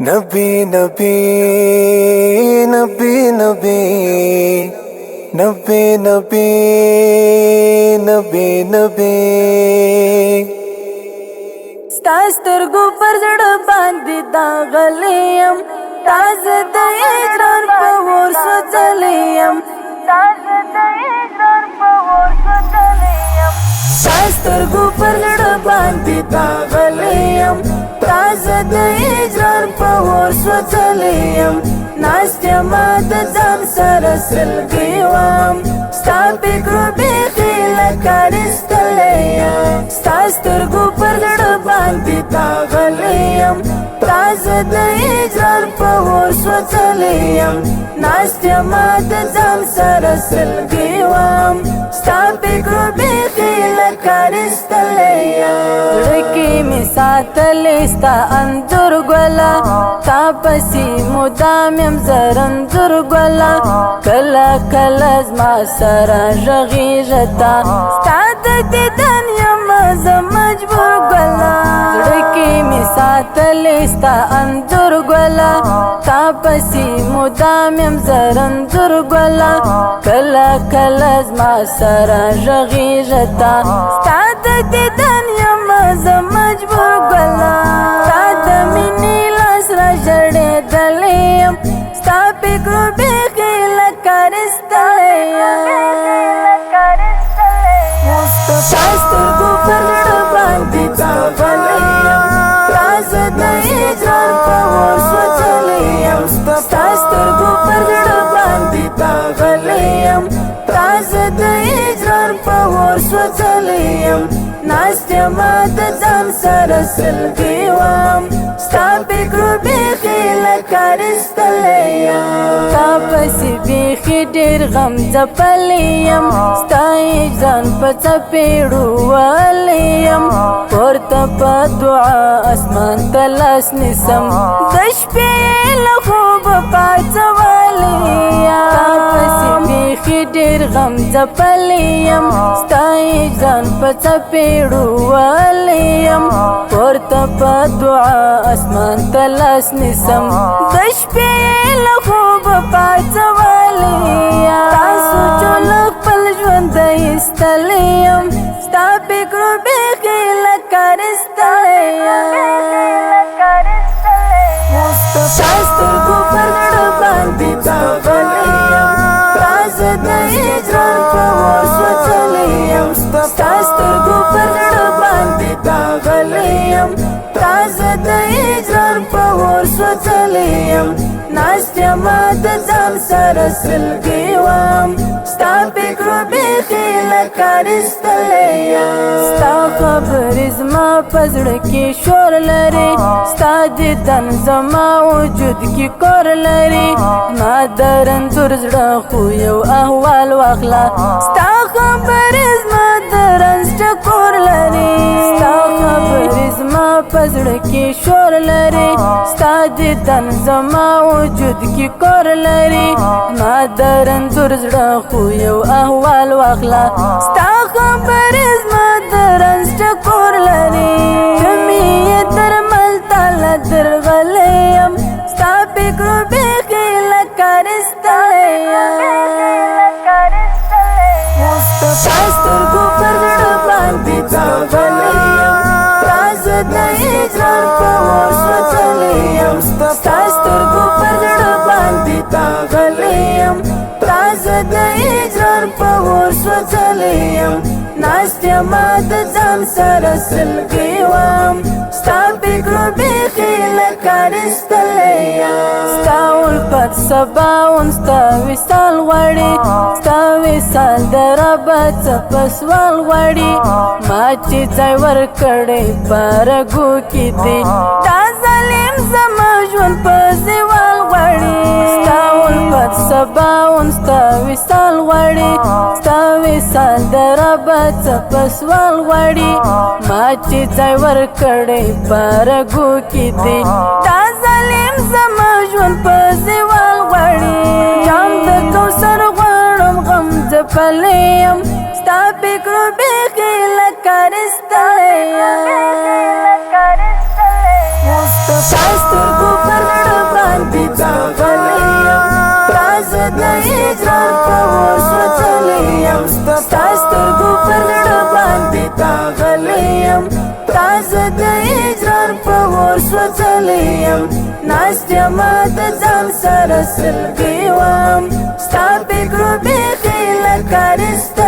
नबी नबी नबी नबी नबी नबी नबी नबी سترګو پر زړه باندې داغلیم تازه د اجرار په ور سوځلیم سترګو پر زړه باندې داغلیم تازه د اجرار په ور سوځلیم ناستیا ما د ځان سره سلګي وم ستا فکرو بیخي لکه رستلیم ستا سترګو پر زړه باندې داغلیم تازه د اجرار په ور سوځلیم ناستیا ما د ځان سره سلګي وم ستا فکرو بیخي لکه رستلیم زړه کې مې ساتلې ستا انځور ګله تا پسې مدام یم زر انځور ګله کله کله زما سره غږېږه تا ستا د دیدن یم زه مجبور ګله زړه کې مې ساتلې ستا انځور ګله تا پسې مدام یم زر انځور ګله کله کله زما سره غږېږه تا ستا د دیدن یم زه مجبور ګله ستا د مینې لاس را ژړېدلی یم ستا فکرو بیخي لکه رستلیم ستا سترګو پر زړه باندې داغلی یم تازه د اجرار په ور سوځلی یم ستا سترګو پر زړه باندې داغلی یم تازه د اجرار په ور سوځلی یم ناستیا ما د ځان سره سلګي وم ستا فکرو بیخي لکه رستلی یم تا پسې بیخي ډېر غم ځپلی یم ستا ځان په څپېړو وهلی یم پورته په دعا اسمان ته لاس نیسم د شپې له خوبه پاڅولی یم تا پسې بیخي ډېر غم ځپلی یم ستا ځان په څپېړو وهلی یم پورته په دعا اسمان ته لاس نیسم د شپې له خوبه پاڅولی یم تاسو ټوله خپل ژوند ایستلی یم ستا فکرو بیخي لکه رستلی یم ستا سترګو پر زړه باندې داغلی یم تازه د اجرار په ور سوځلی یم ستا سترګو پر زړه باندې داغلی یم تازه د اجرار په ور سوځلی یم ناستیا ما د ځان سره سلګي وم ستا فکرو بیخي لکه رستلی یم ستا خبرې زما په زړه کې شور لري ستا دیدن زما وجود کې کور لري ما د رنځور زړه خو یو احوال واخله ستا خبرې زما د رنځ ټکور لري ستا خبرې زما په زړه کې شور لري ستا دیدن زما وجود کې کور لري ما د رنځور زړه خو یو احوال واخله ستا خبرې زما د رنځ ټکور لري کمې یې درمل تاله درغلی یم ستا فکرو بیخي لکه رستلی یم ستا سترګو پر زړه باندې داغلی یم تازه د اجرار په ور سوځلی یم ستا سترګو پر زړه باندې داغلی یم تازه د اجرار په ور سوځلی یم ناستیا ما د ځان سره سلګي وم ستا فکرو بیخي لکه رستلی یم ستا الفت سباون ستا وصال غواړي ستا وصال د ربه څه په سوال غواړي ما چې ځای ورکړی په رګو کې دی دا ظالم زما ژوند په زوال غواړي ستا الفت سباون ستا وصال غواړي ستا وصال د ربه څه په سوال غواړي ما چې ځای ورکړی په رګو کې دی دا ظالم زما ژوند په زوال غواړي جام د کوثر غواړم غم ځپلی یم ستا فکرو بیخي لکه رستلی یم ستا سترګو پر د اجرار په اور سوځلی یم ستا سترګو پر زړه باندې داغلی یم تازه د اجرار په اور سوځلی یم ناست یمه د ځان سره سلګۍ وم ستا فکرو بیخي لکه رسته